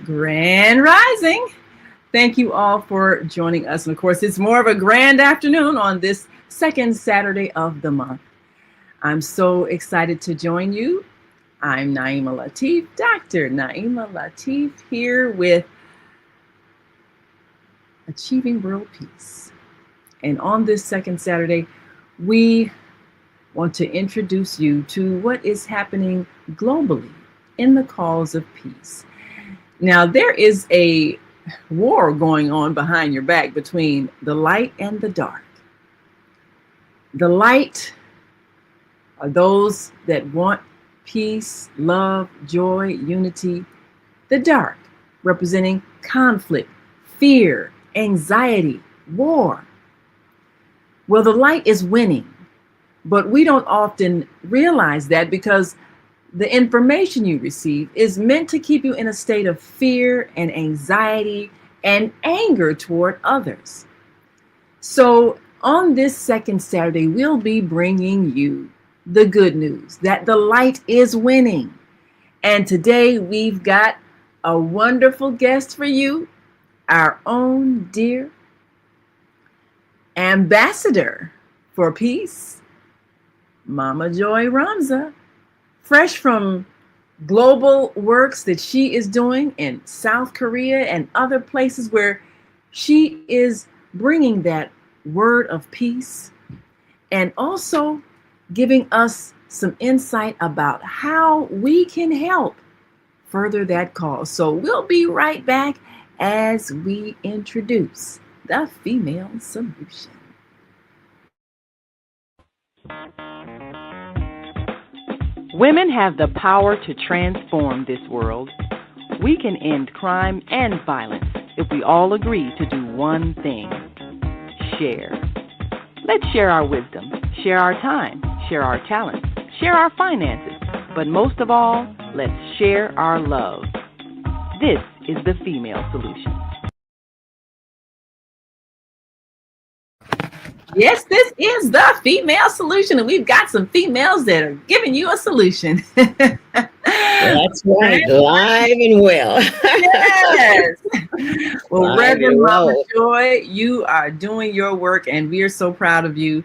Grand Rising. Thank you all for joining us. And of course, it's more of a grand afternoon on this second Saturday of the month. I'm so excited to join you. I'm Naimah Latif, Dr. Naimah Latif, here with Achieving World Peace. And on this second Saturday, we want to introduce you to what is happening globally in the cause of peace. Now, there is a war going on behind your back between the light and the dark. The light are those that want peace, love, joy, unity. The dark representing conflict, fear, anxiety, war. Well, the light is winning, but we don't often realize that because the information you receive is meant to keep you in a state of fear and anxiety and anger toward others. So on this second Saturday, we'll be bringing you the good news that the light is winning. And today we've got a wonderful guest for you, our own dear ambassador for peace, Mama Joy Ramza, fresh from global works that she is doing in South Korea and other places where she is bringing that word of peace and also giving us some insight about how we can help further that cause. So we'll be right back as we introduce the female solution. Women have the power to transform this world. We can end crime and violence if we all agree to do one thing: share. Let's share our wisdom, share our time, share our talents, share our finances, but most of all, let's share our love. This is the female solution. Yes, this is the female solution, and we've got some females that are giving you a solution. That's right, live and well. Yes. Well, Live Reverend and Mama well. Joy, you are doing your work, and we are so proud of you.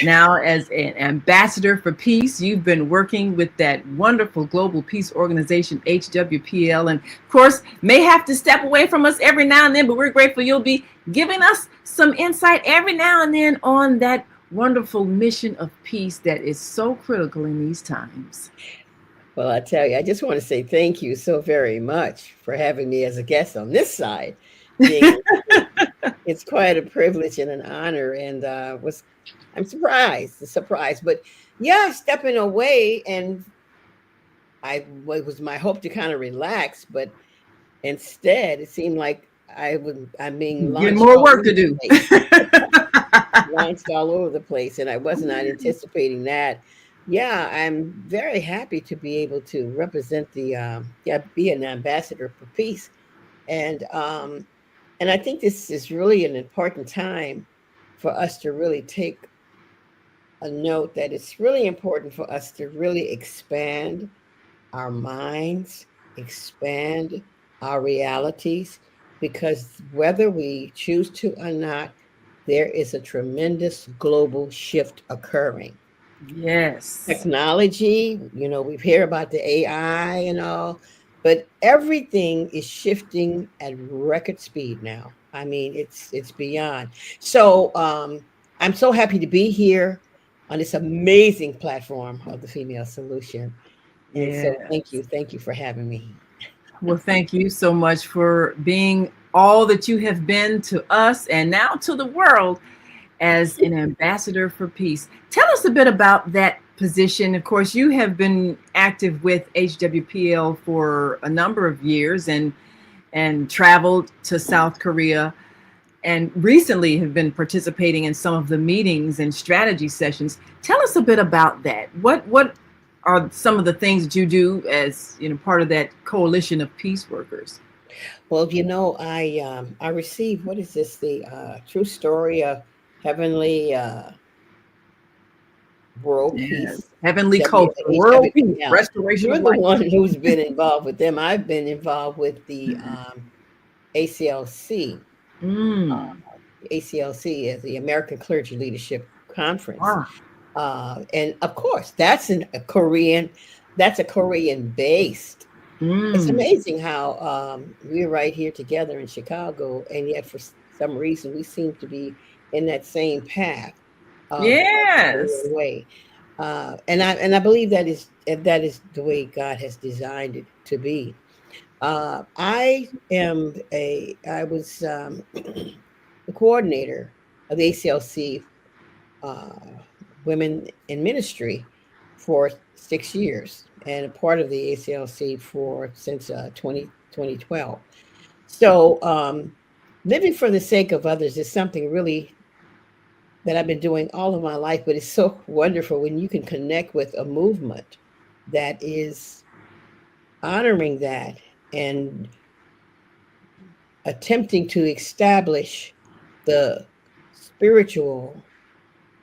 Now, as an ambassador for peace, you've been working with that wonderful global peace organization, HWPL, and of course, may have to step away from us every now and then, but we're grateful you'll be giving us some insight every now and then on that wonderful mission of peace that is so critical in these times. Well, I tell you, I just want to say thank you so very much for having me as a guest on this side. It's quite a privilege and an honor, and I'm surprised, but yeah, stepping away, and it was my hope to kind of relax, but instead, it seemed like I'm being Get launched more all work over to the do. place. Launched all over the place, and I was not anticipating that. Yeah, I'm very happy to be able to represent be an ambassador for peace, and um, and I think this is really an important time for us to really take a note that it's really important for us to really expand our minds, expand our realities, because whether we choose to or not, there is a tremendous global shift occurring. Yes. Technology, we hear about the AI and all, but everything is shifting at record speed now. I mean, it's beyond. So I'm so happy to be here on this amazing platform of the Female Solution. And so Yeah. thank you for having me. Well, thank you so much for being all that you have been to us and now to the world as an ambassador for peace. Tell us a bit about that position. Of course, you have been active with HWPL for a number of years and traveled to South Korea and recently have been participating in some of the meetings and strategy sessions. Tell us a bit about that. What are some of the things that you do as part of that coalition of peace workers? Well, I received, what is this, the true story of heavenly world Yes. peace. Heavenly culture, world peace, HWPL. restoration You're of the life. one who's been involved with them. I've been involved with the ACLC. Mm. ACLC is the American Clergy Leadership Conference. Ah. And of course, that's a Korean based. It's Mm. amazing how we're right here together in Chicago, and yet for some reason we seem to be in that same path of the Yes. Korean way. And I believe that is the way God has designed it to be. I was the coordinator of the ACLC uh, Women in Ministry for 6 years, and a part of the ACLC for since 2012. So, living for the sake of others is something really that I've been doing all of my life, but it's so wonderful when you can connect with a movement that is honoring that and attempting to establish the spiritual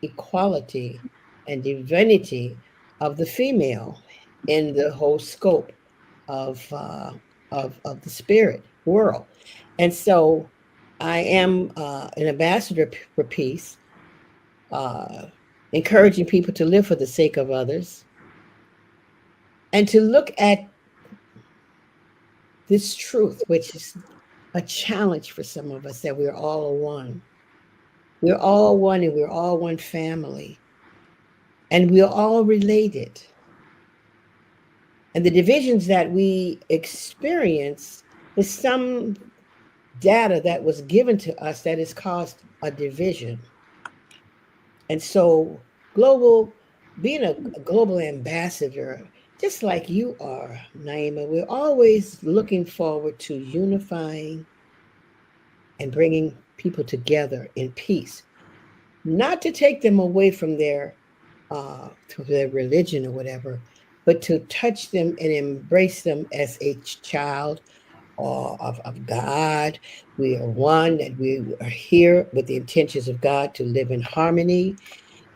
equality and divinity of the female in the whole scope of of the spirit world. And so I am an ambassador for peace, uh, encouraging people to live for the sake of others and to look at this truth, which is a challenge for some of us, that we're all one. We're all one, and we're all one family, and we're all related. And the divisions that we experience is some data that was given to us that has caused a division. And so, being a global ambassador, just like you are, Naima, we're always looking forward to unifying and bringing people together in peace, not to take them away from to their religion or whatever, but to touch them and embrace them as a child of God. We are one, that we are here with the intentions of God to live in harmony,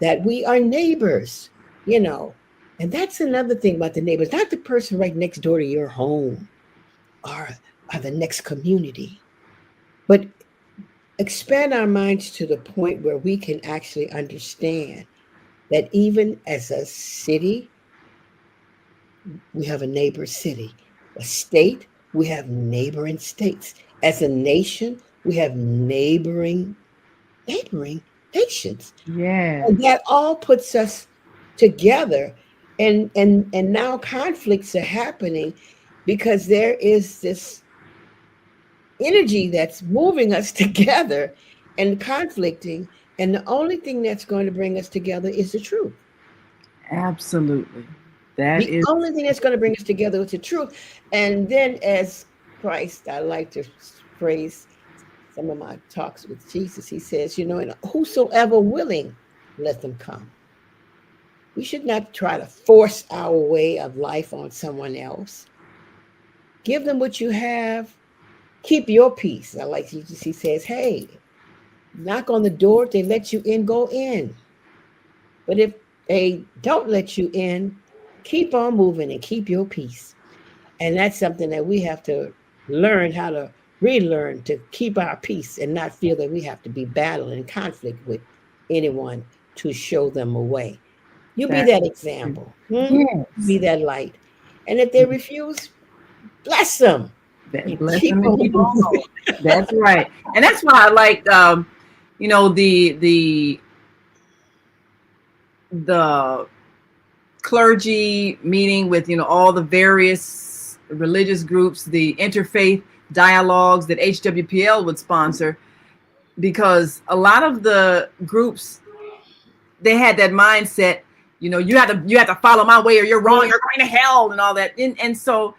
that we are neighbors, you know. And that's another thing about the neighbors, not the person right next door to your home or the next community, but expand our minds to the point where we can actually understand that even as a city, we have a neighbor city. A state, we have neighboring states. As a nation, we have neighboring nations. Yes. And that all puts us together. And now conflicts are happening because there is this energy that's moving us together and conflicting. And the only thing that's going to bring us together is the truth. Absolutely. That The is. only thing that's going to bring us together is the truth. And then, as Christ, I like to phrase some of my talks with Jesus, he says, and whosoever willing, let them come. We should not try to force our way of life on someone else. Give them what you have. Keep your peace. I like Jesus. He says, hey, knock on the door. If they let you in, go in. But if they don't let you in, keep on moving and keep your peace. And that's something that we have to learn how to relearn, to keep our peace and not feel that we have to be battling and conflict with anyone to show them a way. You be That that is. example. Yes. Be that light. And if they refuse, bless them That and bless keep them and on keep on moving. going. That's right. And that's why I like the clergy meeting with all the various religious groups, the interfaith dialogues that HWPL would sponsor, because a lot of the groups, they had that mindset, you have to follow my way or you're wrong, you're going to hell and all that. And so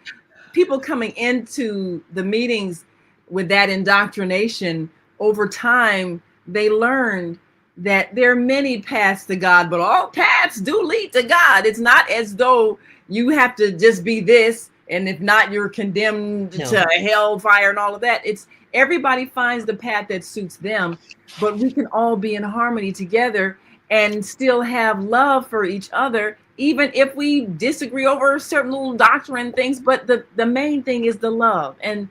people coming into the meetings with that indoctrination, over time they learned that there are many paths to God, but all paths do lead to God. It's not as though you have to just be this, and if not, you're condemned No. to hellfire and all of that. It's everybody finds the path that suits them, but we can all be in harmony together. and still have love for each other, even if we disagree over certain little doctrine things. But the main thing is the love. And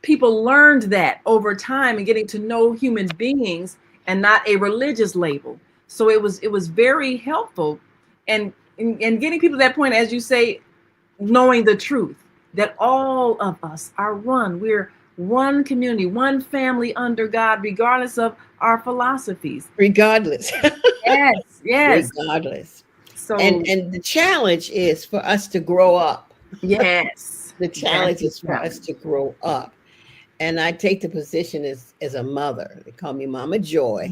people learned that over time and getting to know human beings and not a religious label. So it was very helpful, and getting people to that point, as you say, knowing the truth that all of us are one. We're one community, one family under God, regardless of our philosophies. Regardless. Yes, yes. Regardless. So And the challenge is for us to grow up. yes, The that's challenge the is for us challenge. to grow up. And I take the position as a mother. They call me Mama Joy.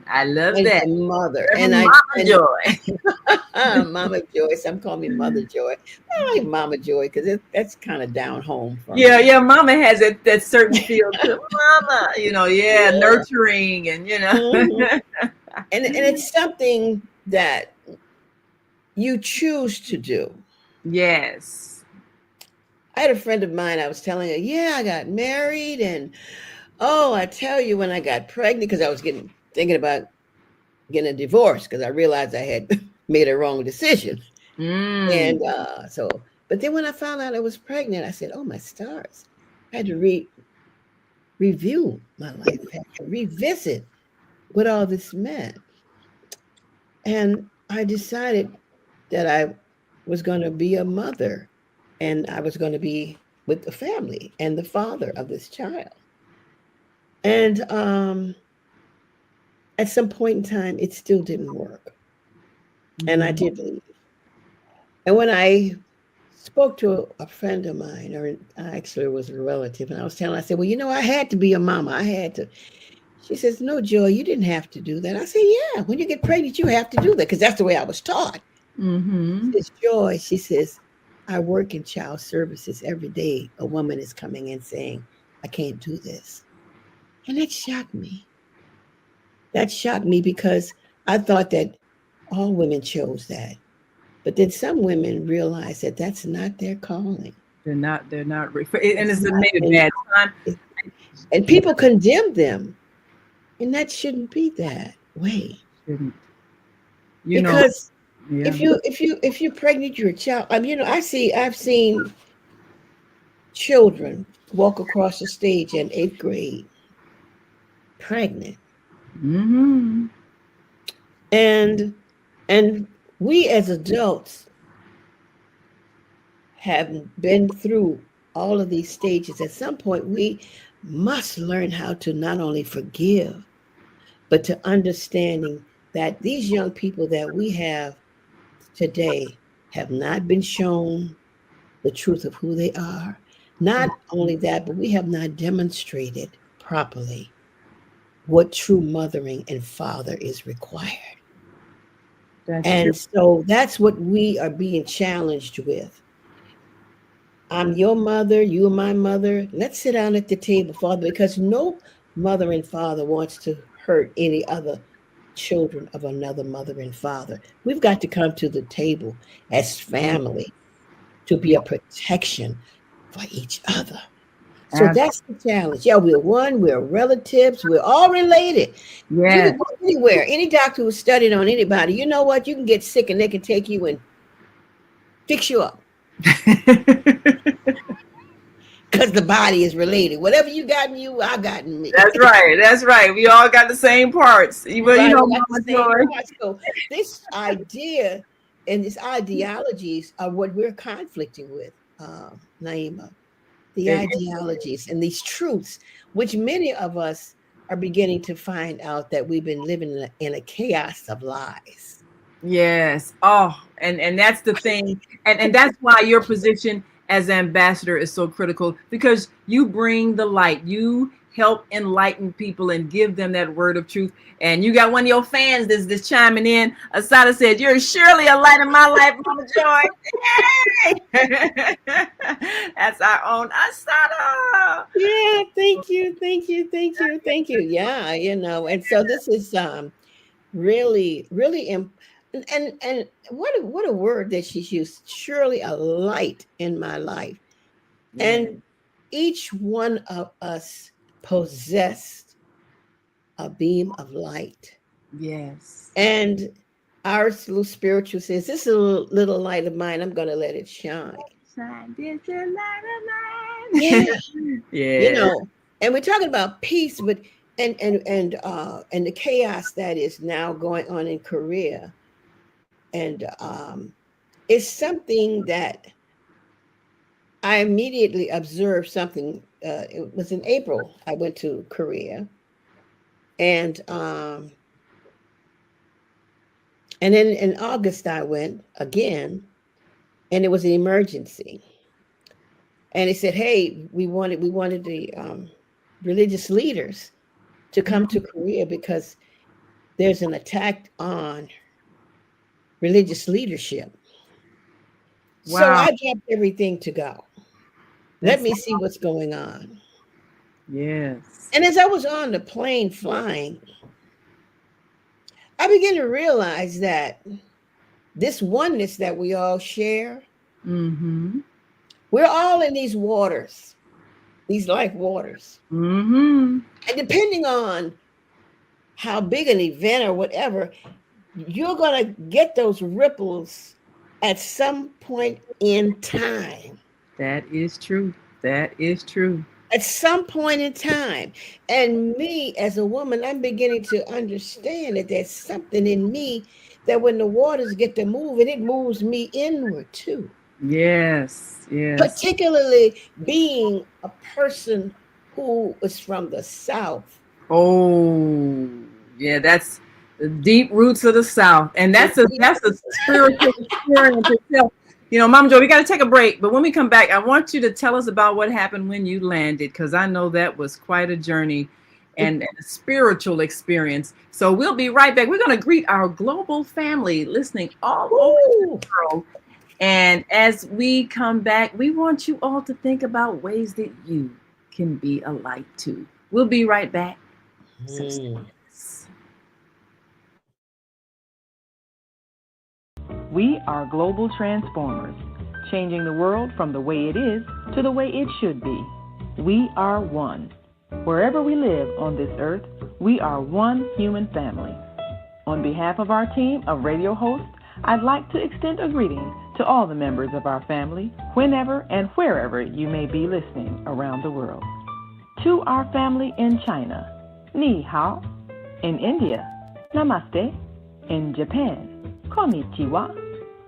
I love As that. a mother. And Reverend I Mama and Joy. Mama Joy. Some call me Mother Joy. I like Mama Joy because that's kind of down home for Yeah, me. yeah, Mama has that certain feel to Mama, yeah, Yeah. nurturing Mhm. And it's something that you choose to do. yes. I had a friend of mine, I was telling her, yeah, I got married. And oh, I tell you, when I got pregnant, because I was thinking about getting a divorce because I realized I had made a wrong decision. Mm. And but then when I found out I was pregnant, I said, oh, my stars. I had to review my life, I had to revisit what all this meant. And I decided that I was going to be a mother and I was going to be with the family and the father of this child. And at some point in time, it still didn't work. And I Mhm. did leave. And when I spoke to a friend of mine, or actually it was a relative, and I was telling her, I said, well, I had to be a mama. I had to. She says, no, Joy, you didn't have to do that. I said, yeah, when you get pregnant, you have to do that because that's the way I was taught. Mhm. She says, Joy, she says, I work in child services every day. A woman is coming in saying, I can't do this. And that shocked me. That shocked me because I thought that all women chose that. But then some women realize that that's not their calling. And It's it's not. maybe a bad time. And people condemn them. And that shouldn't be that way. Shouldn't. You know, Because yeah. if you're pregnant, you're a child. I've seen children walk across the stage in 8th grade pregnant. Mhm. And and we as adults have been through all of these stages. At some point, we must learn how to not only forgive, but to understanding that these young people that we have today have not been shown the truth of who they are. Not only that, but we have not demonstrated properly what true mothering and father is required. That's true. And so that's what we are being challenged with. I'm your mother, you are my mother. Let's sit down at the table, Father, because no mother and father wants to hurt any other children of another mother and father. We've got to come to the table as family to be Yeah. a protection for each other. So Ab- that's the challenge. Yeah, we're one, we're relatives, we're all related. You yeah. can go anywhere. Any doctor who's studied on anybody, you know what? You can get sick and they can take you and fix you up because the body is related. Whatever you got in you, I got in me. That's right. That's right. We all got the same parts. Well, Right? We got the Mama same Joy. parts. So this idea and these ideologies are what we're conflicting with, Naima. The It, ideologies and these truths, which many of us are beginning to find out that we've been living in a chaos of lies. yes. Oh, and that's the thing. And that's why your position as ambassador is so critical, because you bring the light. You help enlighten people and give them that word of truth. And you got one of your fans that's chiming in. Asada said, "You're surely a light in my life, Mama Joy." That's our own Asada. Yeah, thank you, thank you, thank you, thank you. Yeah, and so this is really, really and what a word that she's used. Surely a light in my life. Yeah. And each one of us possessed a beam of light. Yes. And our little spiritual says, this little light of mine, I'm going to let it shine. Shine this a light Yeah. of mine. You Yeah. know, and we're talking about peace, but and the chaos that is now going on in Korea. And it's something that I immediately observed something. It was in April. I went to Korea, and then in August I went again, and it was an emergency. And they said, "Hey, we wanted the religious leaders to come to Korea because there's an attack on religious leadership." So Wow. I dropped everything to go. Let That's me see what's going on. yes. And as I was on the plane flying, I began to realize that this oneness that we all share, Mm-hmm. we're all in these waters, these life waters. Mm-hmm. And depending on how big an event or whatever, you're going to get those ripples at some point in time. That is true. That is true. At some point in time. And me as a woman, I'm beginning to understand that there's something in me that when the waters get to moving, it moves me inward too. Yes. Yes. Particularly being a person who is from the South. Oh, yeah, that's the deep roots of the South. And The that's a spiritual experience itself. You know, Mama Joe, we got to take a break. But when we come back, I want you to tell us about what happened when you landed, because I know that was quite a journey and a spiritual experience. So we'll be right back. We're going to greet our global family listening all over Woo! the world. And as we come back, we want you all to think about ways that you can be a light too. We'll be right back. So Hmm. We are global transformers, changing the world from the way it is to the way it should be. We are one. Wherever we live on this earth, we are one human family. On behalf of our team of radio hosts, I'd like to extend a greeting to all the members of our family, whenever and wherever you may be listening around the world. To our family in China, Ni Hao. In India, Namaste. In Japan, Konnichiwa.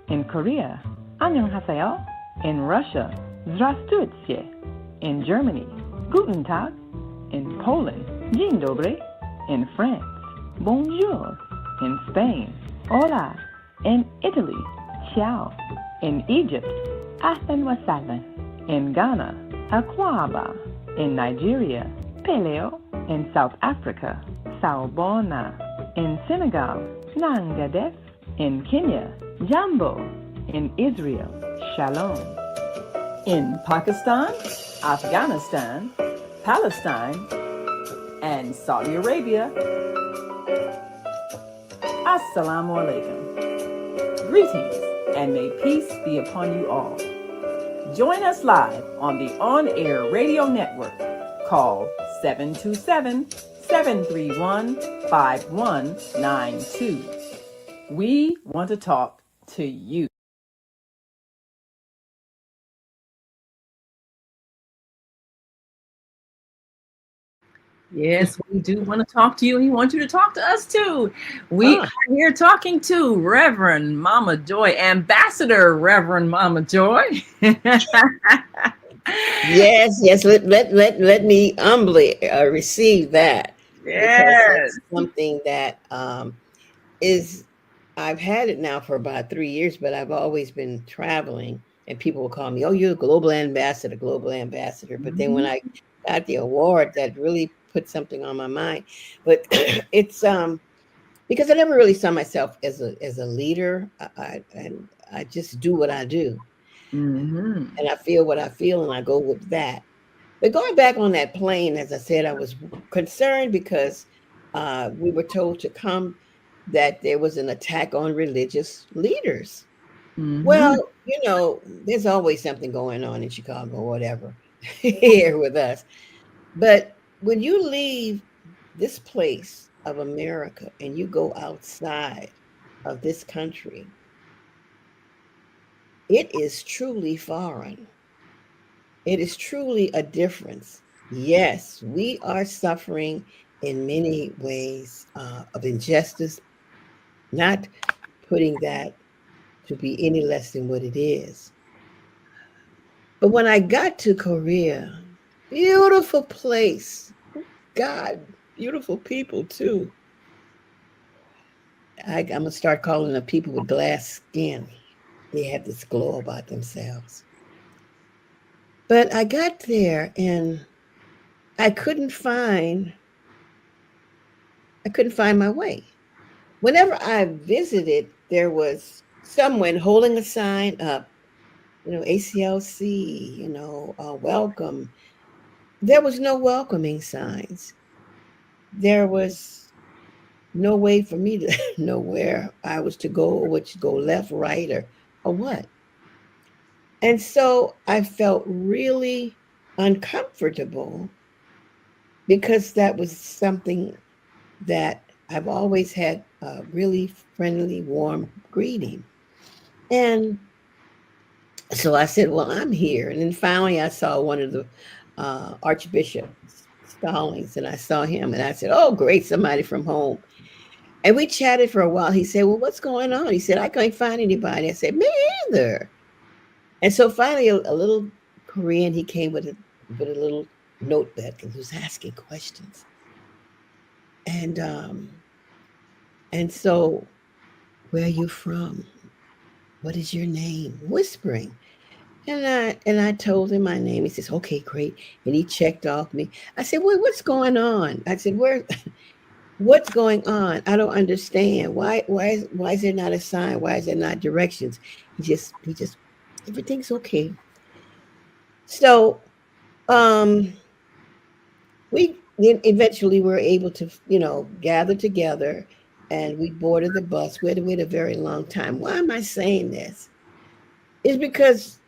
In Korea, Annyeonghaseyo. In Russia, Здравствуйте. In Germany, Guten Tag. In Poland, Dzień dobry. In France, Bonjour. In Spain, Hola. In Italy, Ciao. In Egypt, Ahlan wa sahlan. In Ghana, Akwaba. In Nigeria, Peleo. In South Africa, Sawubona. In Senegal, Nangadef. In Kenya, Jambo. In Israel, Shalom. In Pakistan, Afghanistan, Palestine, and Saudi Arabia, Assalamu alaikum. Greetings, and may peace be upon you all. Join us live on the on-air radio network called 727-731-5192. We want to talk to you. Yes, we do want to talk to you, and we want you to talk to us too. We are here talking to Reverend Mama Joy, Ambassador Reverend Mama Joy. Yes, yes. Let me humbly receive that, because Yes. it's something that is. I've had it now for about 3 years, but I've always been traveling, and people will call me, "Oh, you're a global ambassador, global ambassador." But then when I got the award, that really put something on my mind. But it's because I never really saw myself as a leader. And I just do what I do, Mm-hmm. and I feel what I feel, and I go with that. But going back on that plane, as I said, I was concerned because we were told to come that there was an attack on religious leaders. Mm-hmm. Well, there's always something going on in Chicago or whatever here with us. But when you leave this place of America and you go outside of this country, it is truly foreign. It is truly a difference. Yes, we are suffering in many ways of injustice, not putting that to be any less than what it is. But when I got to Korea, beautiful place. God, beautiful people too. I'm going to start calling them people with glass skin. They have this glow about themselves. But I got there and I couldn't find I couldn't find my way. Whenever I visited, there was someone holding a sign up, ACLC, welcome. There was no welcoming signs. There was no way for me to know where I was to go, or which go left, right, or what. And so I felt really uncomfortable because that was something that I've always had a really friendly, warm greeting. And so I said, well, I'm here. And then finally I saw one of the Archbishop Stallings, and I saw him and I said, oh, great, somebody from home. And we chatted for a while. He said, well, what's going on? He said, I can't find anybody. I said, me either. And so finally, a little Korean, he came with a little notebook and he was asking questions. And so, where are you from? What is your name? Whispering. And I told him my name. He says, okay, great. And he checked off me. I said, well, what's going on? I said, what's going on? I don't understand. Why is there not a sign? Why is there not directions? He just everything's okay. So we then eventually were able to, gather together and we boarded the bus. We had to wait a very long time. Why am I saying this? It's because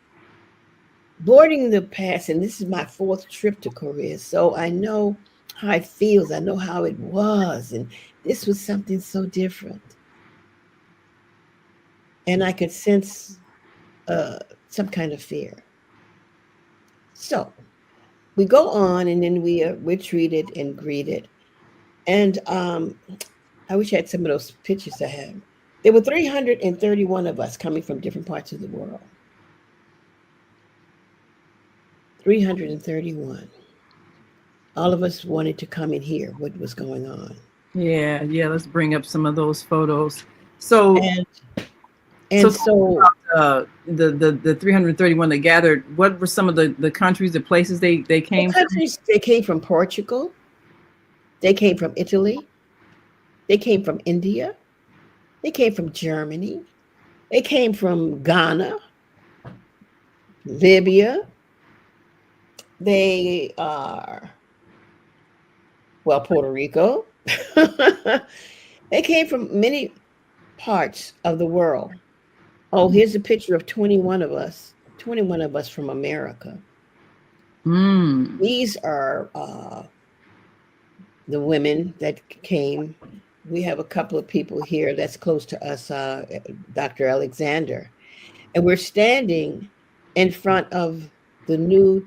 boarding the pass, and this is my 4th trip to Korea, so I know how it feels. I know how it was. And this was something so different. And I could sense some kind of fear. So we go on, and then we're treated and greeted. And I wish I had some of those pictures I had. There were 331 of us coming from different parts of the world. 331. All of us wanted to come and hear what was going on. Yeah. Let's bring up some of those photos. So, so the 331 that gathered, what were some of the countries, the places they came from? They came from Portugal. They came from Italy. They came from India. They came from Germany. They came from Ghana, Libya. They are, Puerto Rico. They came from many parts of the world. Oh, here's a picture of 21 of us from America. These are the women that came. We have a couple of people here that's close to us, Dr. Alexander. And we're standing in front of the new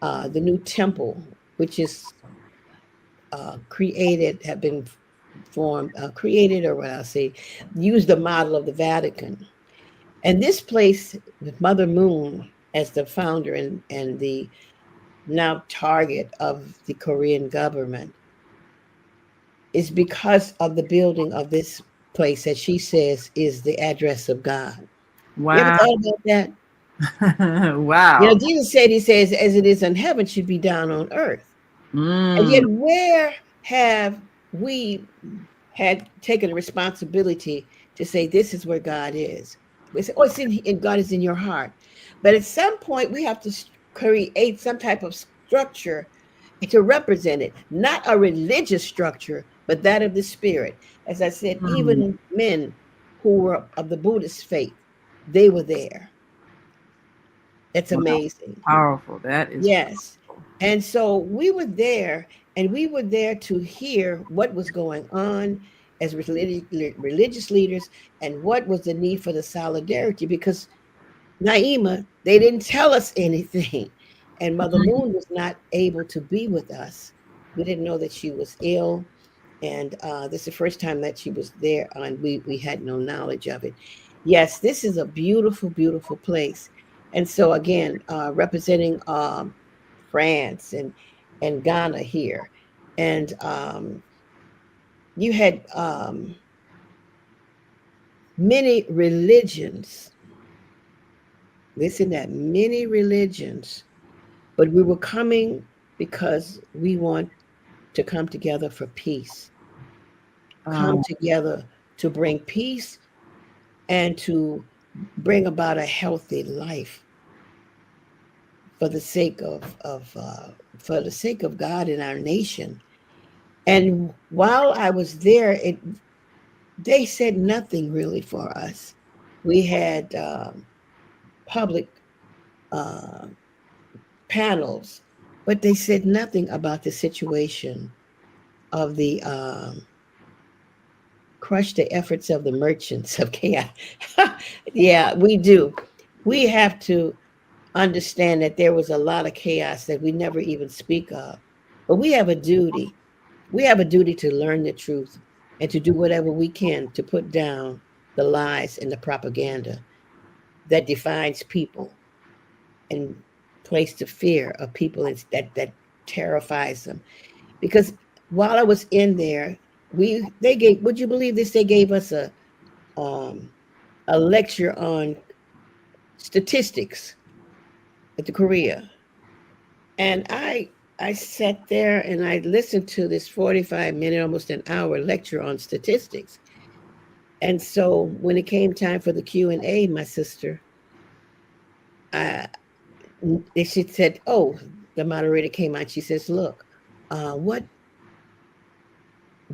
the new temple, which is have been created, or what I'll say, use the model of the Vatican. And this place, with Mother Moon as the founder and the now target of the Korean government, is because of the building of this place that she says is the address of God. Wow. You ever thought about that? Wow. Jesus said, he says, as it is in heaven should be down on earth. And yet, where have we had taken the responsibility to say, this is where God is? We say, oh, God is in your heart. But at some point, we have to create some type of structure to represent it, not a religious structure, but that of the spirit. As I said, even men who were of the Buddhist faith, they were there. It's amazing. Powerful. That is. Yes. And so we were there, and we were there to hear what was going on as religious leaders and what was the need for the solidarity. Because Naimah, they didn't tell us anything. And Mother Moon was not able to be with us. We didn't know that she was ill. And this is the first time that she was there, and we had no knowledge of it. Yes, this is a beautiful, beautiful place. And so, again, representing France and Ghana here. And you had many religions. Listen, that many religions, but we were coming because we want to come together for peace, come together to bring peace and to bring about a healthy life for the sake for the sake of God and our nation. And while I was there, they said nothing really for us. We had public uh, panels, but they said nothing about the situation of the crush the efforts of the merchants of chaos. Yeah, we do. We have to understand that there was a lot of chaos that we never even speak of. But we have a duty. We have a duty to learn the truth and to do whatever we can to put down the lies and the propaganda that defines people and place the fear of people that terrifies them. Because while I was in there, they gave, would you believe this? They gave us um, a lecture on statistics at the Korea. And I sat there and I listened to this 45-minute, almost an hour lecture on statistics. And so when it came time for the Q&A, my sister, I, she said, oh, the moderator came out. She says, look, what,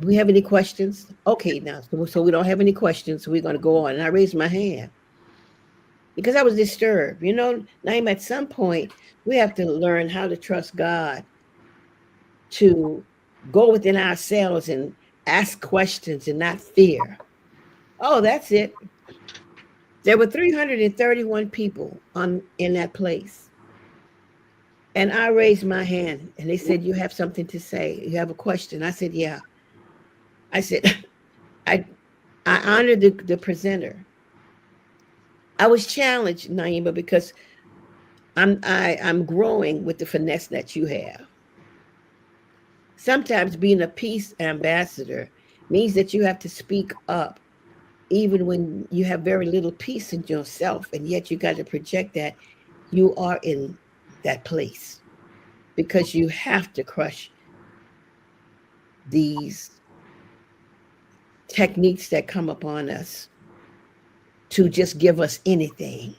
do we have any questions? Okay, now, so we don't have any questions. So we're going to go on. And I raised my hand because I was disturbed. You know, Naim, at some point, we have to learn how to trust God, to go within ourselves and ask questions and not fear. Oh, that's it. There were 331 people in that place. And I raised my hand and they said, you have something to say. You have a question. I said, yeah. I said, I honored the presenter. I was challenged, Naima, because I'm growing with the finesse that you have. Sometimes being a peace ambassador means that you have to speak up even when you have very little peace in yourself, and yet you got to project that you are in that place because you have to crush these techniques that come upon us to just give us anything.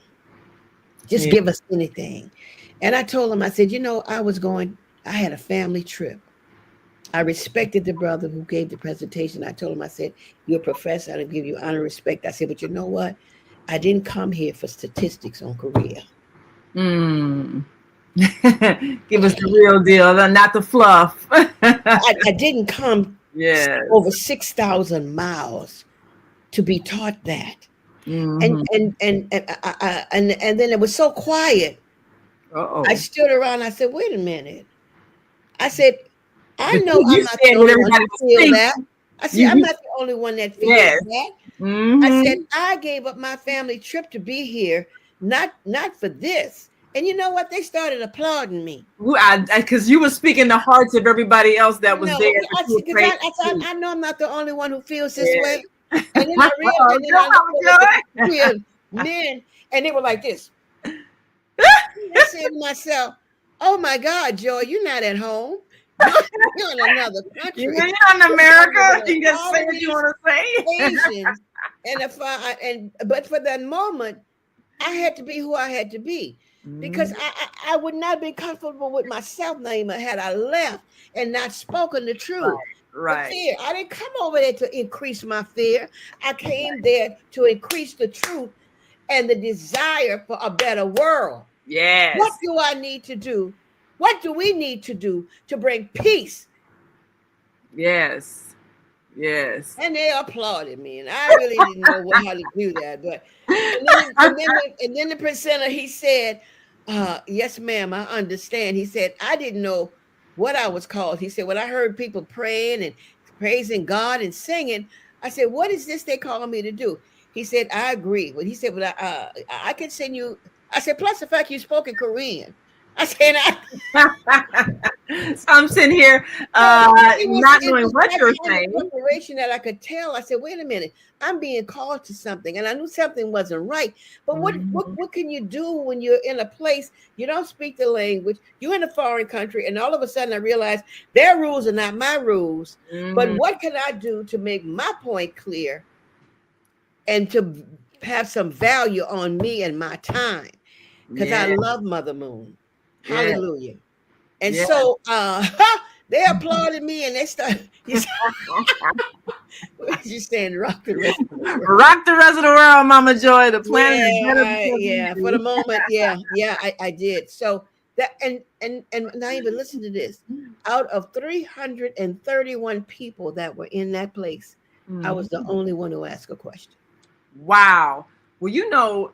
Just give us anything. And I told him, I said, you know, I had a family trip. I respected the brother who gave the presentation. I told him, I said, you're a professor. I give you honor, respect. I said, but you know what? I didn't come here for statistics on Korea. Give us the real deal, not the fluff. I didn't come over 6,000 miles to be taught that. And then it was so quiet. I stood around. I said, wait a minute. I said, I know I'm not the only one who feel that. I said, I'm not the only one that feels that. I said, I gave up my family trip to be here, not for this. And you know what? They started applauding me. Because you were speaking the hearts of everybody else that was there. I know I'm not the only one who feels this way. And then I realized that I real men, and they were like this. I said to myself, oh my God, Joy, you're not at home. You're in another country. You're in America. You can just say what you want to say. But for that moment, I had to be who I had to be. Because I would not be comfortable with myself, Naimah, had I left and not spoken the truth. Right. Fear. I didn't come over there to increase my fear. I came there to increase the truth and the desire for a better world. Yes. What do I need to do What do we need to do to bring peace? Yes. Yes. And they applauded me, and I really didn't know how to do that. But and then the presenter, he said, "Yes, ma'am, I understand." He said, "I didn't know what I was called." He said, "When I heard people praying and praising God and singing, I said, what is this they calling me to do?" He said, "I agree." But he said, "But I can send you." I said, "Plus the fact you spoke in Korean." I said, So I'm sitting here not it knowing was what that you're kind of saying. preparation that I could tell. I said, "Wait a minute, I'm being called to something," and I knew something wasn't right. But Mhm. what can you do when you're in a place you don't speak the language? You're in a foreign country, and all of a sudden I realized their rules are not my rules. But Mhm. what can I do to make my point clear and to have some value on me and my time? Because I Yeah. love Mother Moon. Yeah. Hallelujah. And Yeah. so they applauded me and they started, you saying rock the rest of the world. Rock the rest of the world, Mama Joy. The planet is Yeah, better because of yeah. For the you. moment, yeah, I did. So that and not even listen to this. Out of 331 people that were in that place, I was the Mhm. only one who asked a question. Wow. Well,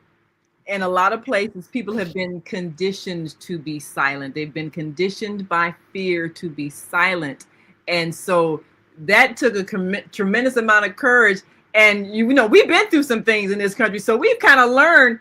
in a lot of places, people have been conditioned to be silent. They've been conditioned by fear to be silent. And so that took a tremendous amount of courage. And, we've been through some things in this country. So we've kind of learned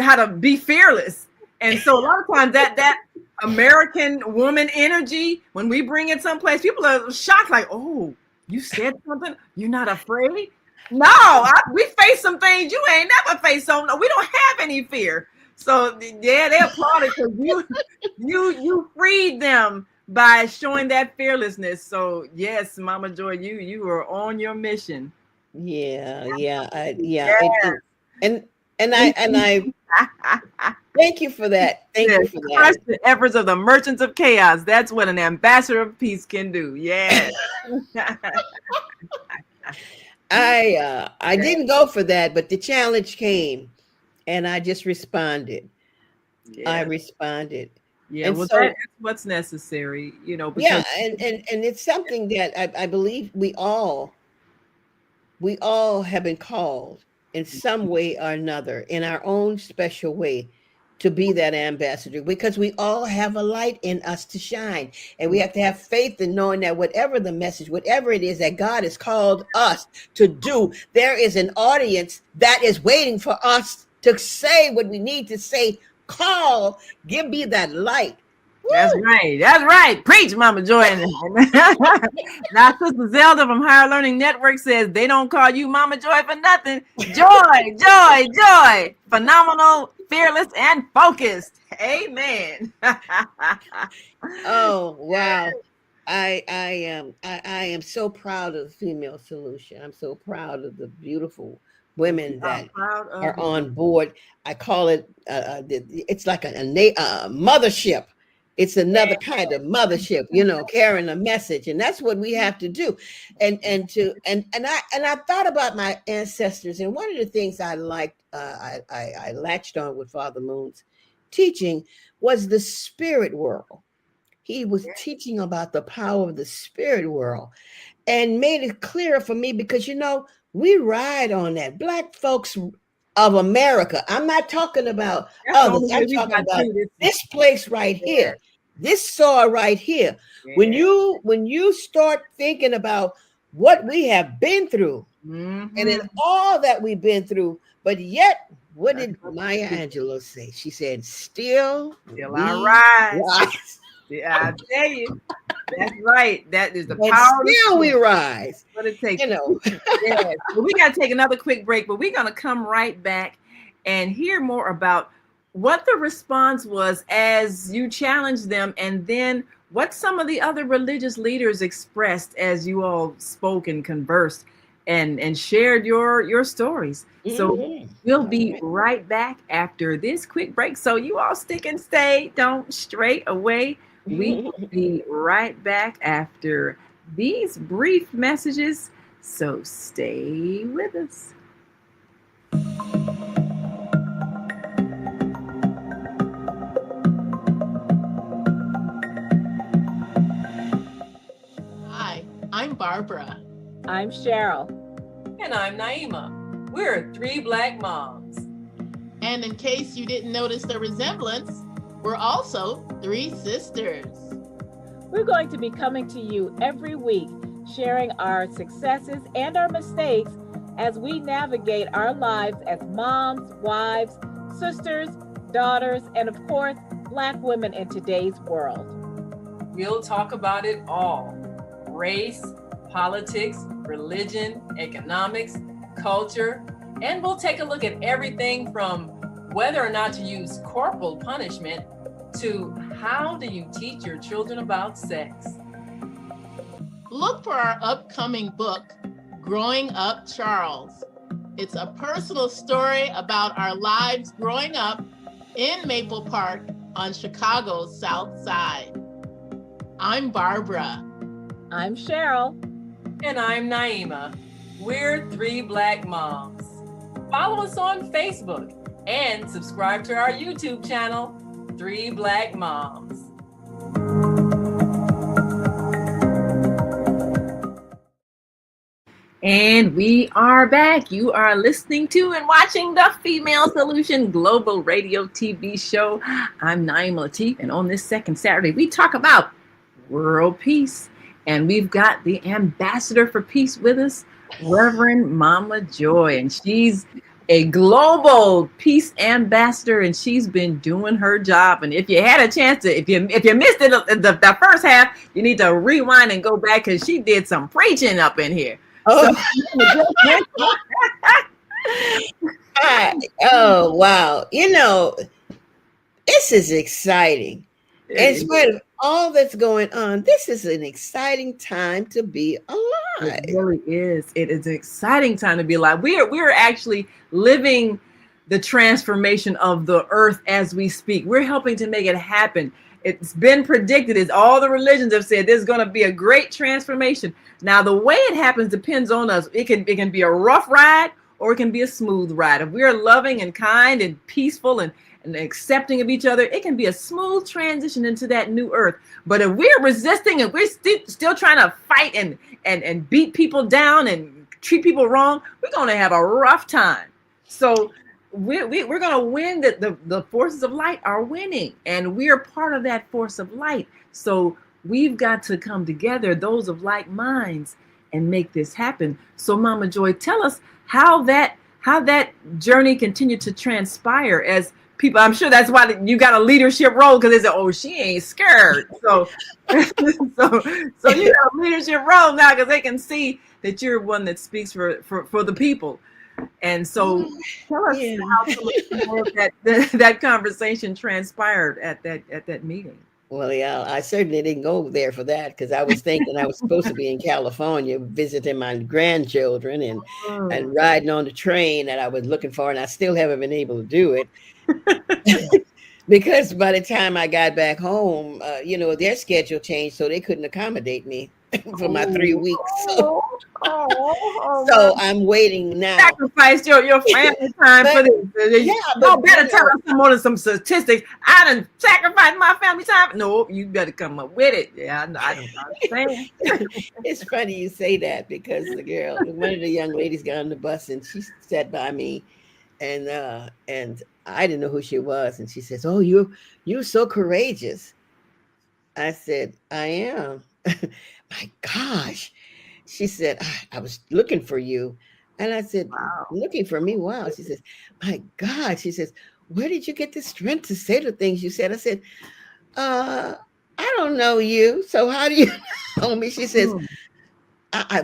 how to be fearless. And so a lot of times that American woman energy, when we bring it someplace, people are shocked, like, oh, you said something? You're not afraid? No, we face some things you ain't never faced. So no, we don't have any fear. So yeah, they applauded because you freed them by showing that fearlessness. So yes, Mama Joy, you are on your mission. Yeah. And I Yeah. thank you for that. Thank Yes, you for crush that. the efforts of the merchants of chaos. That's what an ambassador of peace can do. Yeah. I Yeah. didn't go for that, but the challenge came and I just responded. I Yes. responded. Yeah. And Well, that's so what's necessary, yeah, because and it's something that I believe we all have been called in some way or another in our own special way to be that ambassador because we all have a light in us to shine, and we have to have faith in knowing that whatever the message, whatever it is that God has called us to do, there is an audience that is waiting for us to say what we need to say. Call, give me that light. That's Woo! right. That's right. Preach, Mama Joy. Now, Sister Zelda from Higher Learning Network says they don't call you Mama Joy for nothing. Joy, joy, joy. Phenomenal, fearless, and focused. Amen. Oh wow. I am so proud of the female solution. I'm so proud of the beautiful Well, we women are that proud of are you. on board. I call it it's like a mothership. It's another kind of mothership, carrying a message, and that's what we have to do. And I thought about my ancestors, and one of the things I liked, I latched on with Father Moon's teaching was the spirit world. He was teaching about the power of the spirit world and made it clearer for me because, we ride on that. Black folks of America. I'm not talking about That's the others. only I'm way we talking got about through this. this place right Yeah. here, this soil right here. When Yeah. you start thinking about what we have been through and in Mm-hmm. all that we've been through, but yet, what That's did what Maya we Angelou say? She said, "Still still I we rise. rise." Yeah, I tell you. That's right. That is the And power of the still we spirit. rise. What it takes. You know. Yes. Well, we got to take another quick break, but we're going to come right back and hear more about what the response was as you challenged them, and then what some of the other religious leaders expressed as you all spoke and conversed and shared your stories. So Mhm. we'll All be right. right back after this quick break. So you all stick and stay. Don't stray away. We will be right back after these brief messages. So stay with us. Barbara. I'm Cheryl. And I'm Naimah. We're three Black moms. And in case you didn't notice the resemblance, we're also three sisters. We're going to be coming to you every week, sharing our successes and our mistakes as we navigate our lives as moms, wives, sisters, daughters, and of course, Black women in today's world. We'll talk about it all: race, politics, religion, economics, culture, and we'll take a look at everything from whether or not to use corporal punishment to how do you teach your children about sex. Look for our upcoming book, Growing Up Charles. It's a personal story about our lives growing up in Maple Park on Chicago's South Side. I'm Barbara. I'm Cheryl. And I'm Naimah. We're three Black moms. Follow us on Facebook and subscribe to our YouTube channel, Three Black Moms. And we are back. You are listening to and watching the Female Solution Global Radio TV show. I'm Naimah Latif, and on this second Saturday, we talk about world peace. And we've got the ambassador for peace with us, Reverend Mama Joy. And she's a global peace ambassador, and she's been doing her job. And if you had a chance to, if you missed it, the first half, you need to rewind and go back because she did some preaching up in here. Oh. Oh, wow. You know, this is exciting. In spite of all that's going on, this is an exciting time to be alive. It really is. It is an exciting time to be alive. We're actually living the transformation of the earth as we speak. We're helping to make it happen. It's been predicted, as all the religions have said, there's going to be a great transformation. Now, the way it happens depends on us. It can be a rough ride or it can be a smooth ride. If we're loving and kind and peaceful and accepting of each other, it can be a smooth transition into that new earth. But if we're resisting and we're still trying to fight and beat people down and treat people wrong, we're going to have a rough time. So we're going to win. The forces of light are winning, and we're part of that force of light. So we've got to come together, those of like minds, and make this happen. So Mama Joy, tell us how that journey continued to transpire as people. I'm sure that's why you got a leadership role, because they say, "Oh, she ain't scared." So so you got a leadership role now because they can see that you're one that speaks for the people. And so tell us how some of that conversation transpired at that meeting. Well, yeah, I certainly didn't go there for that because I was thinking I was supposed to be in California visiting my grandchildren and riding on the train that I was looking for, and I still haven't been able to do it. Because by the time I got back home, their schedule changed, so they couldn't accommodate me for my 3 weeks. So I'm waiting now. Sacrifice your family time for this. Yeah, but better tell us some statistics. I done sacrificed my family time. No, you better come up with it. Yeah, I don't understand. It's funny you say that because one of the young ladies got on the bus and she sat by me, and I didn't know who she was, and she says, "Oh, you're so courageous." I said, "I am." My gosh. She said, "I was looking for you." And I said, "Wow. Looking for me? Wow." She says, "My God." She says, "Where did you get the strength to say the things you said?" I said, "I don't know you. So how do you know me?" She says,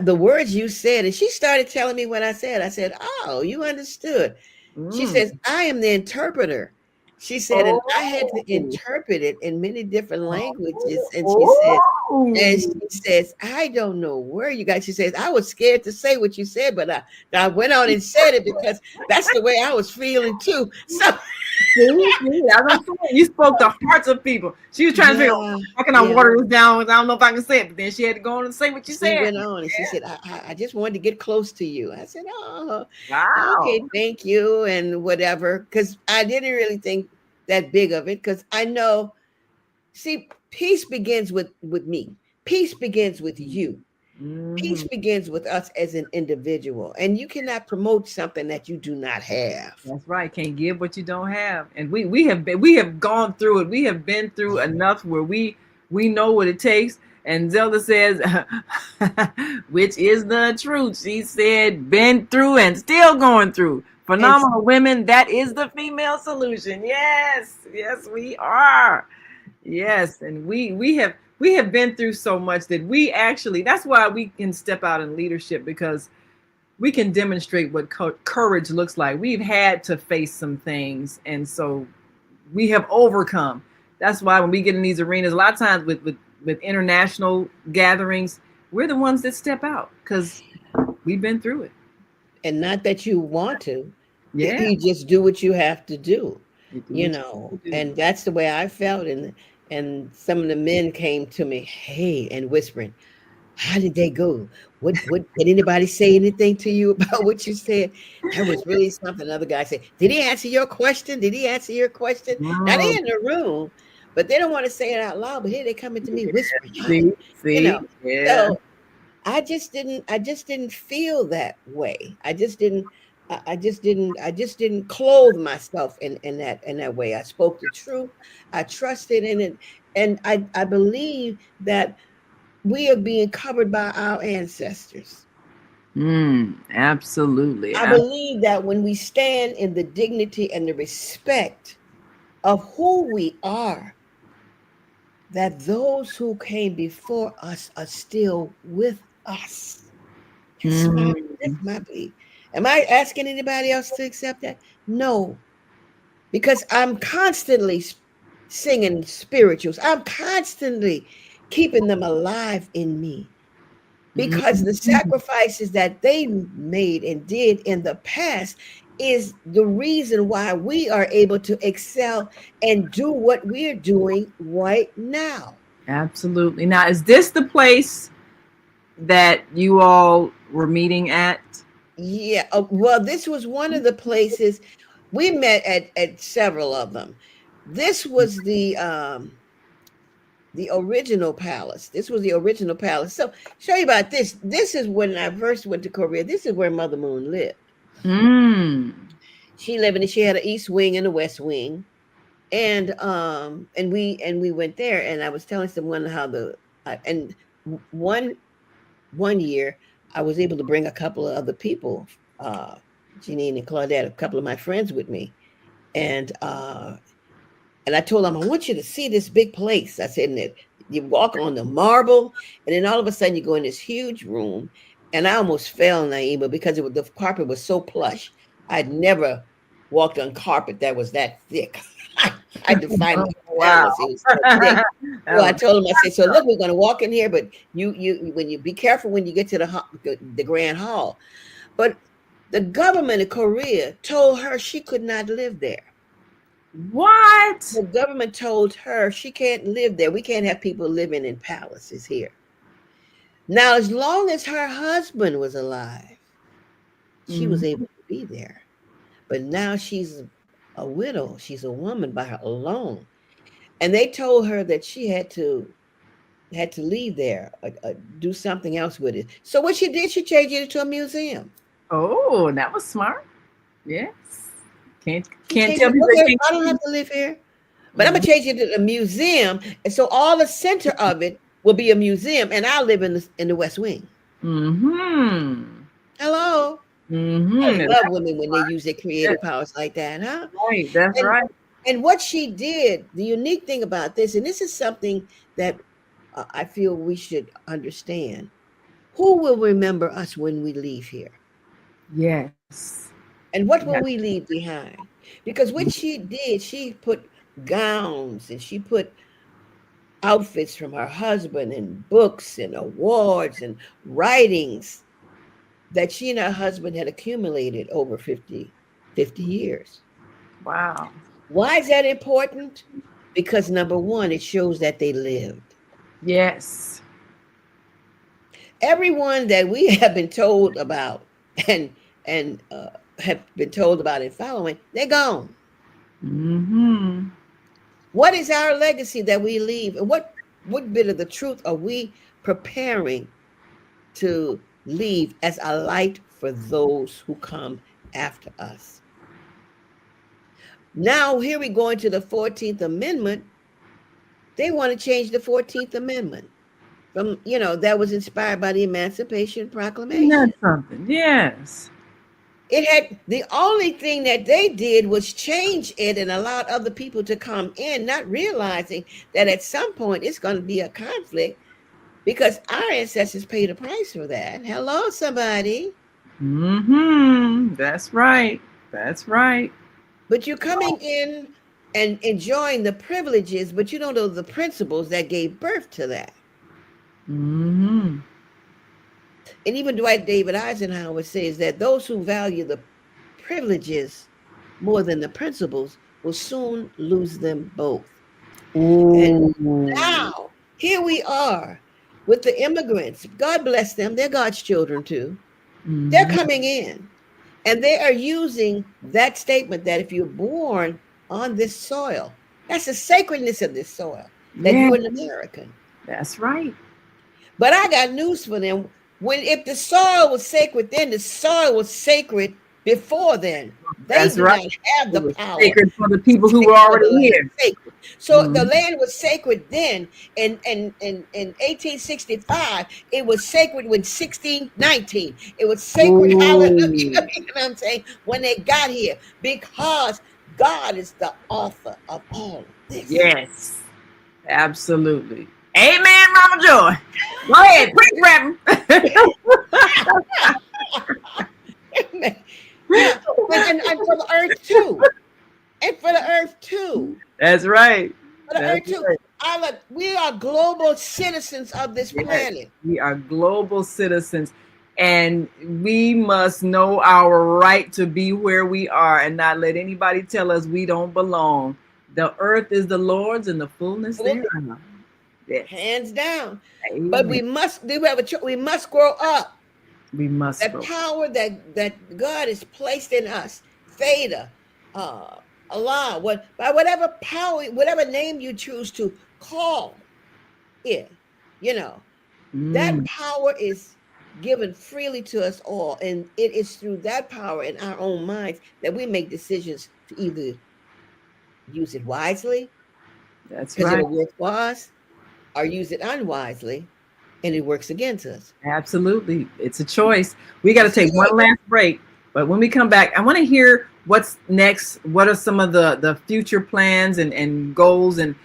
"The words you said." And she started telling me what I said. I said, "Oh, you understood." She says, "I am the interpreter." She said, and I had to interpret it in many different languages. And she says, "I don't know where you got." She says, "I was scared to say what you said, but I went on and said it because that's the way I was feeling too." So you spoke the hearts of people. She was trying to figure out, how can I water this down? I don't know if I can say it, but then she had to go on and say what you said. She went on and she said, I just wanted to get close to you. I said, "Oh, wow. Okay, thank you," and whatever, because I didn't really think that big of it, because I know, see, peace begins with me. Peace begins with you. Peace Mhm. begins with us as an individual, and you cannot promote something that you do not have. That's right. Can't give what you don't have. And we have gone through it. We have been through enough where we know what it takes. And Zelda says, which is the truth. She said, been through and still going through. And Phenomenal women. That is the female solution. Yes, yes, we are. Yes, and we have been through so much that we actually. That's why we can step out in leadership, because we can demonstrate what courage looks like. We've had to face some things, and so we have overcome. That's why when we get in these arenas, a lot of times with international gatherings, we're the ones that step out because we've been through it. not that you want to, Yeah, you just do what you have to do, you do what you have to do. and that's the way I felt. And some of the men came to me, hey, and whispering, how did they go? What did anybody say anything to you about what you said? That was really something. Another guy said, did he answer your question? Did he answer your question? Now they're Mm, in the room, but they don't want to say it out loud. But here they coming to me whispering, see, you know. yeah. So I just didn't feel that way. I just didn't clothe myself in that way. I spoke the truth. I trusted in it. And I believe that we are being covered by our ancestors. Absolutely. I believe that when we stand in the dignity and the respect of who we are, that those who came before us are still with us. That's my that's Mm, my belief. Am I asking anybody else to accept that? No, because I'm constantly singing spirituals. I'm constantly keeping them alive in me, because the mm, sacrifices that they made and did in the past is the reason why we are able to excel and do what we're doing right now. absolutely. Now, is this the place that you all were meeting at? Yeah, well, this was one of the places we met at several of them. This was the original palace. This was the original palace. So, show you about this. This is when I first went to Korea. This is where Mother Moon lived. Mm. She had an east wing and a west wing, and we went there, and I was telling someone how and one one year I was able to bring a couple of other people, uh Janine and Claudette, a couple of my friends with me, and I told them, I want you to see this big place. I said, and you walk on the marble, and then all of a sudden you go in this huge room. And I almost fell, Naima, because the carpet was so plush. I'd never walked on carpet that was that thick. I define Oh, my wow. balance. It was so thick. So I Oh, told him, I said, so look, we're going to walk in here, but you when you be careful when you get to the grand hall. But the government of Korea told her she could not live there. what? The government told her she can't live there. We can't have people living in palaces here. Now, as long as her husband was alive, she was Mm. able to be there. But now she's a widow. She's a woman by her alone. And they told her that she had to leave there, do something else with it. So what she did, she changed it into a museum. Oh, that was smart. Yes. She Can't changed tell it. people they Okay, can't. I don't have to live here, but I'm gonna Mhm. change it to a museum, and so all the center of it will be a museum, and I'll live in the West Wing. Mhm. Hello, I Mhm. love women when they use their That's creative powers like that, huh? right. That's And right. and what she did, the unique thing about this, and this is something that I feel we should understand. Who will remember us when we leave here? Yes. And what Yeah. will we leave behind? Because what she did, she put gowns and she put outfits from her husband and books and awards and writings that she and her husband had accumulated over 50 years. Wow. Why is that important? Because number one, it shows that they lived. Yes. Everyone that we have been told about and have been told about and following, they're gone. Mhm. What is our legacy that we leave? And what bit of the truth are we preparing to leave as a light for those who come after us. Now, here we go into the 14th Amendment. They want to change the 14th Amendment from, that was inspired by the Emancipation Proclamation. That's something. Yes. It had, the only thing that they did was change it and allowed other people to come in, not realizing that at some point it's going to be a conflict because our ancestors paid a price for that. Hello, somebody. That's right. That's right. But you're coming in and enjoying the privileges, but you don't know the principles that gave birth to that. Mm-hmm. And even Dwight David Eisenhower says that those who value the privileges more than the principles will soon lose them both. Ooh. And now, here we are with the immigrants. God bless them. They're God's children too. Mm-hmm. They're coming in. And they are using that statement that if you're born on this soil, that's the sacredness of this soil, that you're an American. That's right. But I got news for them. If the soil was sacred then, the soil was sacred before then. They do not have the power. Sacred for the people who were already here. Sacred. So the land was sacred then. In 1865, it was sacred when 1619. It was sacred. Hallelujah. You know what I'm saying? When they got here, because God is the author of all of this. Yes, absolutely. Amen, Mama Joy. Go ahead, preach, Reverend. Yeah, and for the earth too. And for the earth too. That's right. For the earth too. Right. We are global citizens of this planet. We are global citizens. And we must know our right to be where we are and not let anybody tell us we don't belong. The earth is the Lord's and the fullness thereof. Yes. Hands down. Amen. But we must we must grow up. We must the power that God has placed in us. Theta, Allah, by whatever power, whatever name you choose to call it, that power is given freely to us all. And it is through that power in our own minds that we make decisions to either use it wisely, that's because right, it'll work for us, or use it unwisely and it works against us. Absolutely. It's a choice. We got to take one last break. But when we come back, I want to hear what's next. What are some of the future plans and goals? And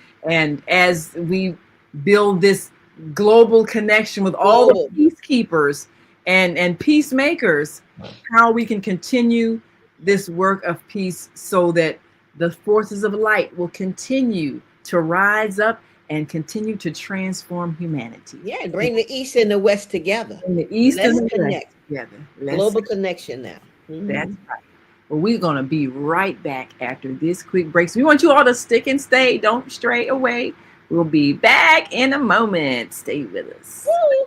as we build this global connection with all the peacekeepers and peacemakers, how we can continue this work of peace so that the forces of light will continue to rise up and continue to transform humanity. Yeah, bring the East and the West together. And the East and the West together. Global connection now. Mm-hmm. That's right. Well, we're going to be right back after this quick break. So we want you all to stick and stay. Don't stray away. We'll be back in a moment. Stay with us. Woo.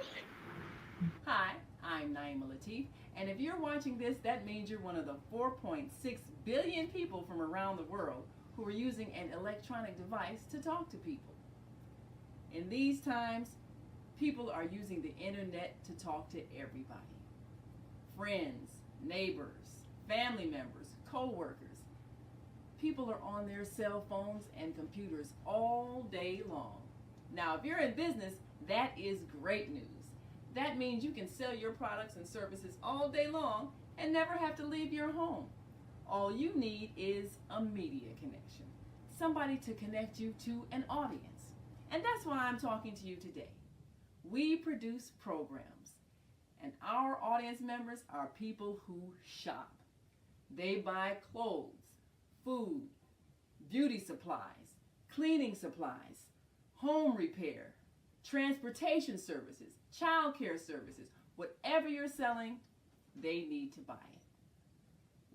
Hi, I'm Naimah. And if you're watching this, that means you're one of the 4.6 billion people from around the world who are using an electronic device to talk to people. In these times, people are using the internet to talk to everybody. Friends, neighbors, family members, co-workers. People are on their cell phones and computers all day long. Now, if you're in business, that is great news. That means you can sell your products and services all day long and never have to leave your home. All you need is a media connection, somebody to connect you to an audience. And that's why I'm talking to you today. We produce programs, and our audience members are people who shop. They buy clothes, food, beauty supplies, cleaning supplies, home repair, transportation services, child care services. Whatever you're selling, they need to buy it.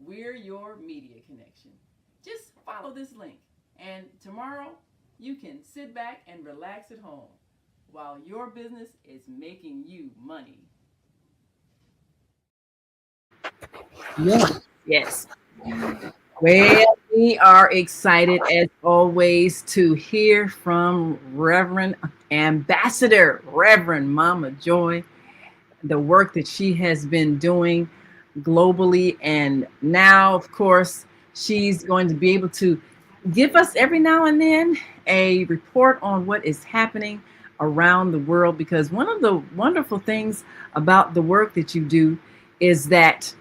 We're your media connection. Just follow this link, and tomorrow you can sit back and relax at home while your business is making you money. Yes. Well, we are excited as always to hear from Reverend Ambassador, Reverend Mama Joy. the work that she has been doing globally. And now, of course, she's going to be able to give us every now and then a report on what is happening around the world. Because one of the wonderful things about the work that you do is that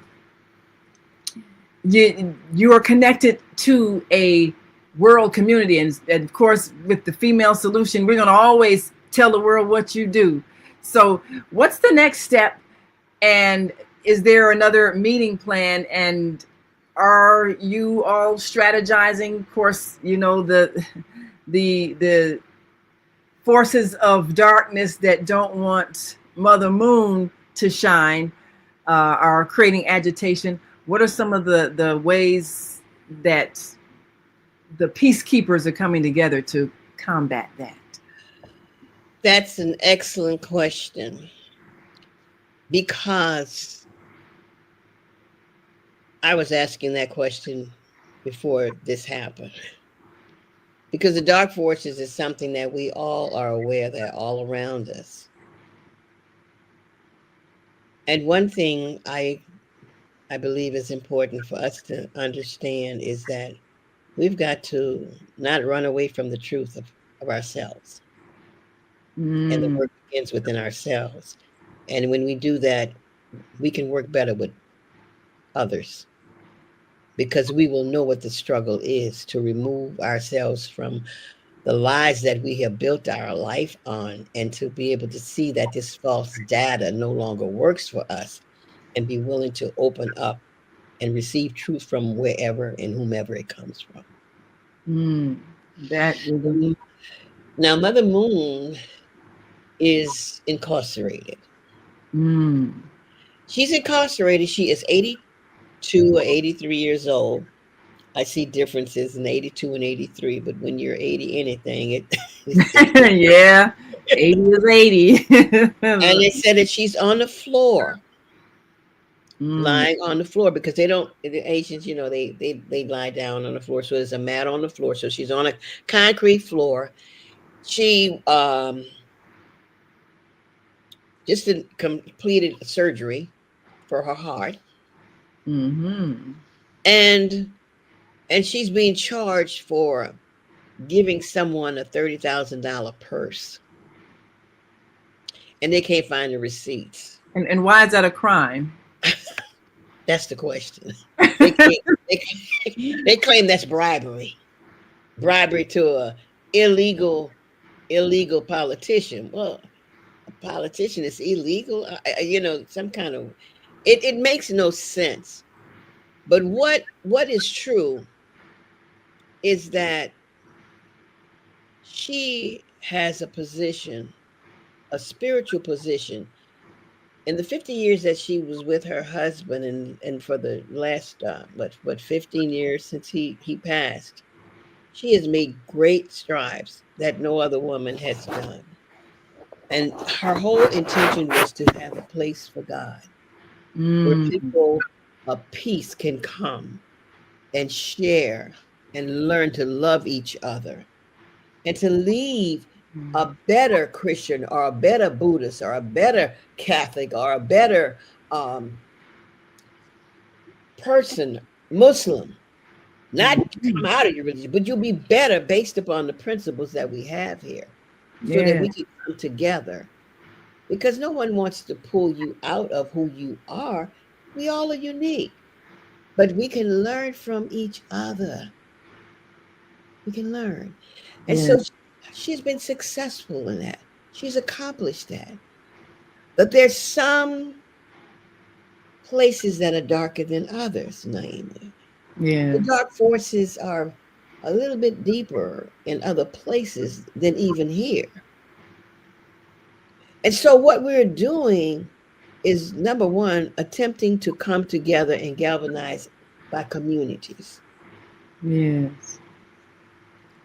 you are connected to a world community, and of course with the female solution we're going to always tell the world what you do. So what's the next step, and is there another meeting plan, and are you all strategizing? Of course, you know, the forces of darkness that don't want Mother Moon to shine are creating agitation. What are some of the ways that the peacekeepers are coming together to combat that? That's an excellent question, because I was asking that question before this happened. Because the dark forces is something that we all are aware that all around us. And one thing I believe is important for us to understand is that we've got to not run away from the truth of ourselves. And the work begins within ourselves. And when we do that, we can work better with others, because we will know what the struggle is to remove ourselves from the lies that we have built our life on, and to be able to see that this false data no longer works for us, and be willing to open up and receive truth from wherever and whomever it comes from. That is Now, Mother Moon is incarcerated. She's incarcerated. She is 82 or 83 years old. I see differences in 82 and 83, but when you're 80 anything, yeah, 80 is 80. And they said that she's on the floor, lying on the floor, because they don't, the Asians, you know, they lie down on the floor. So there's a mat on the floor. So she's on a concrete floor. She just completed surgery for her heart. And she's being charged for giving someone a $30,000 purse. And they can't find the receipts. And why is that a crime? That's the question. They claim that's bribery. Bribery to a illegal politician. Well, a politician is illegal. You know, some kind of, it makes no sense. But what is true is that she has a position, a spiritual position. In the 50 years that she was with her husband, and for the last 15 years since he passed, she has made great strides that no other woman has done. And her whole intention was to have a place for God, where people of peace can come and share and learn to love each other, and to leave a better Christian or a better Buddhist or a better Catholic or a better person, Muslim, not come out of your religion, but you'll be better based upon the principles that we have here, so that we can come together. Because no one wants to pull you out of who you are. We all are unique, but we can learn from each other. We can learn. And so she's been successful in that. She's accomplished that. But there's some places that are darker than others, Naimah. The dark forces are a little bit deeper in other places than even here. And so what we're doing is, number one, attempting to come together and galvanize by communities. Yes.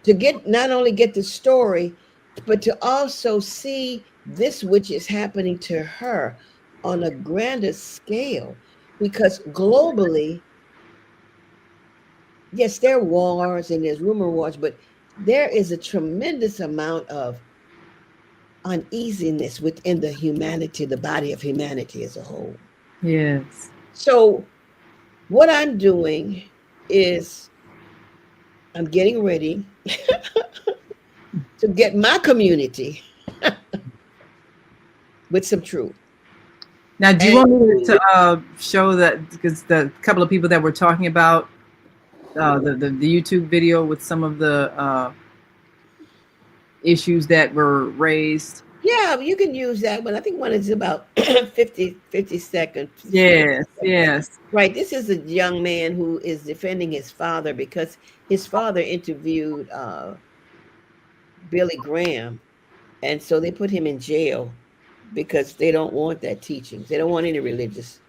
To get, not only get the story, but to also see this which is happening to her on a grander scale. Because globally, yes, there are wars and there's rumor wars, but there is a tremendous amount of uneasiness within the humanity, the body of humanity as a whole. Yes. So what I'm doing is I'm getting ready to get my community with some truth. Now, do you And want me to show that, because the couple of people that we're talking about, the YouTube video with some of the issues that were raised? yeah, you can use that one. I think one is about 50 seconds. 50 Yes, seconds. yes. Right. This is a young man who is defending his father because his father interviewed Billy Graham. And so they put him in jail because they don't want that teaching. They don't want any religious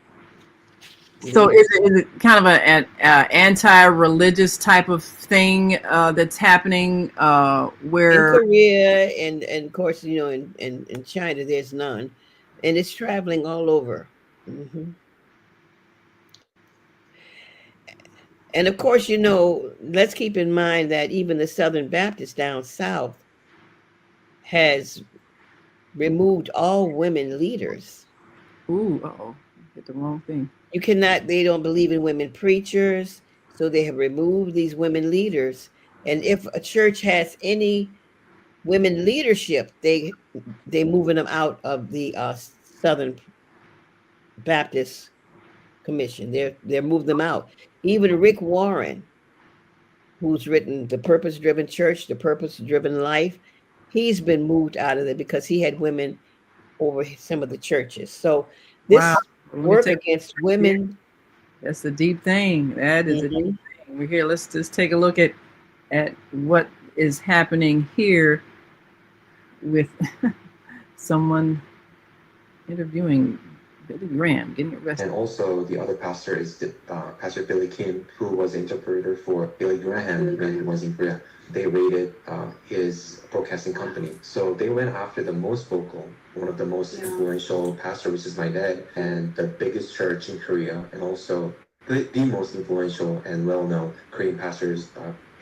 So leaders. is it kind of an anti-religious type of thing that's happening In where? Korea and of course, in China, there's none. And it's traveling all over. Hmm. And of course, let's keep in mind that even the Southern Baptist down south has removed all women leaders. Ooh, uh-oh, hit the wrong thing. They don't believe in women preachers, so they have removed these women leaders. And if a church has any women leadership, they moving them out of the Southern Baptist Commission. They're moving them out. Even Rick Warren, who's written The Purpose Driven Church, The Purpose Driven Life, he's been moved out of it because he had women over some of the churches. So Wow. this Let me work take against women. That's a deep thing. That is a deep Mhm. thing. We're here. Let's just take a look at what is happening here with someone interviewing Billy Graham getting arrested. And also the other pastor is Pastor Billy Kim, who was the interpreter for Billy Graham when he was in Korea. They raided his broadcasting company. So they went after the most vocal, one of the most influential pastor, which is my dad, and the biggest church in Korea, and also the most influential and well-known Korean pastors,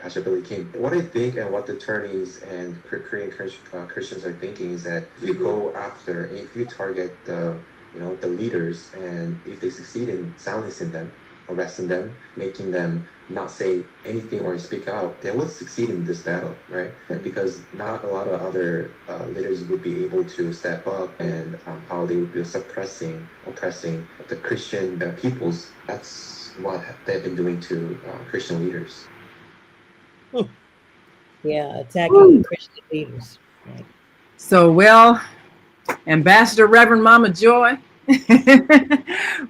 Pastor Billy Kim. What I think and what the attorneys and Korean Christians are thinking is that if you go after, if you target the leaders, and if they succeed in silencing them, arresting them, making them not say anything or speak out, they will succeed in this battle, right? And because not a lot of other leaders would be able to step up, and how they would be oppressing the Christian peoples. That's what they've been doing to Christian leaders. Yeah, attacking the Christian leaders. Right. So, well, Ambassador Reverend Mama Joy,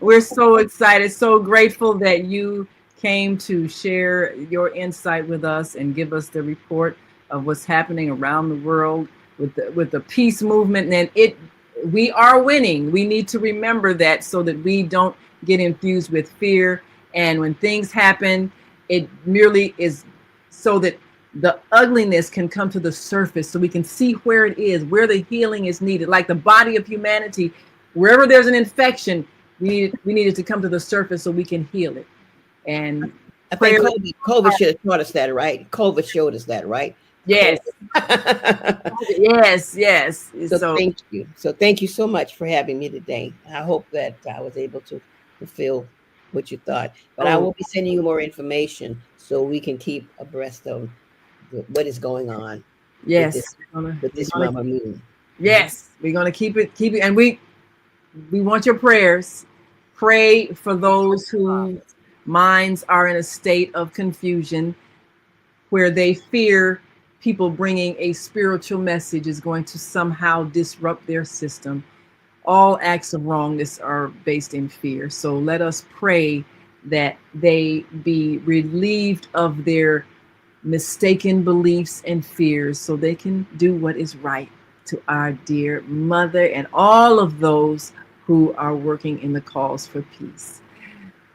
we're so excited, so grateful that you came to share your insight with us and give us the report of what's happening around the world with the peace movement. And we are winning. We need to remember that so that we don't get infused with fear. And when things happen, it merely is so that the ugliness can come to the surface, so we can see where it is, where the healing is needed. Like the body of humanity, wherever there's an infection, we need it to come to the surface so we can heal it. And I think COVID should have taught us that, right? COVID showed us that, right? Yes. Yes. So thank you. So thank you so much for having me today. I hope that I was able to fulfill what you thought. But I will be sending you more information so we can keep abreast of what is going on. Yes. With this Mama Moon. Yes, we're gonna keep it, and we want your prayers. Pray for those whose minds are in a state of confusion, where they fear people bringing a spiritual message is going to somehow disrupt their system. All acts of wrongness are based in fear. So let us pray that they be relieved of their mistaken beliefs and fears so they can do what is right to our dear mother and all of those who are working in the cause for peace.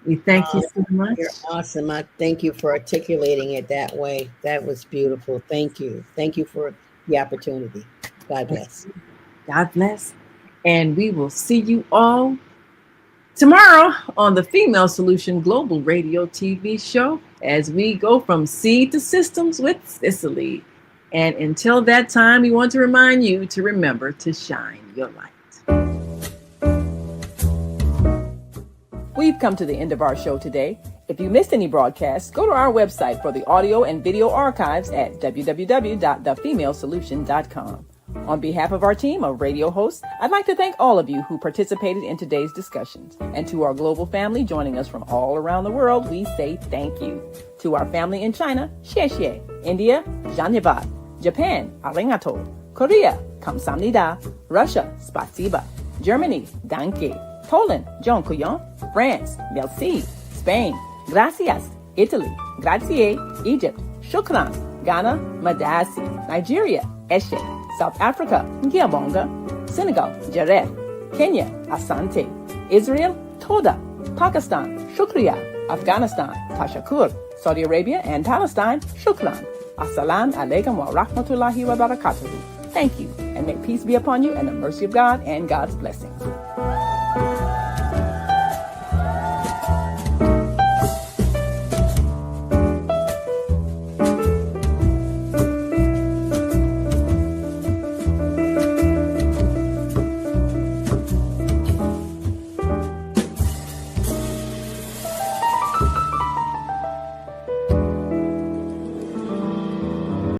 We thank you so much. You're awesome. I thank you for articulating it that way. That was beautiful. Thank you. Thank you for the opportunity. God bless. God bless. And we will see you all tomorrow on the Female Solution Global Radio TV show as we go from seed to systems with Cicely. And until that time, we want to remind you to remember to shine your light. We've come to the end of our show today. If you missed any broadcasts, go to our website for the audio and video archives at www.thefemalesolution.com. On behalf of our team of radio hosts, I'd like to thank all of you who participated in today's discussions. And to our global family joining us from all around the world, we say thank you. To our family in China, xie xie. India, Dhanyavad. Japan, arigato. Korea, kamsamnida. Russia, spasiba. Germany, danke. Poland, dziękuję. France, merci. Spain, gracias. Italy, grazie. Egypt, shukran. Ghana, madasi. Nigeria, eshe. South Africa, Ngiyabonga. Senegal, Jaref. Kenya, Asante. Israel, Toda. Pakistan, Shukriya. Afghanistan, Tashakur. Saudi Arabia and Palestine, Shukran. Assalamu alaikum wa rahmatullahi wa barakatuhu. Thank you, and may peace be upon you and the mercy of God and God's blessings.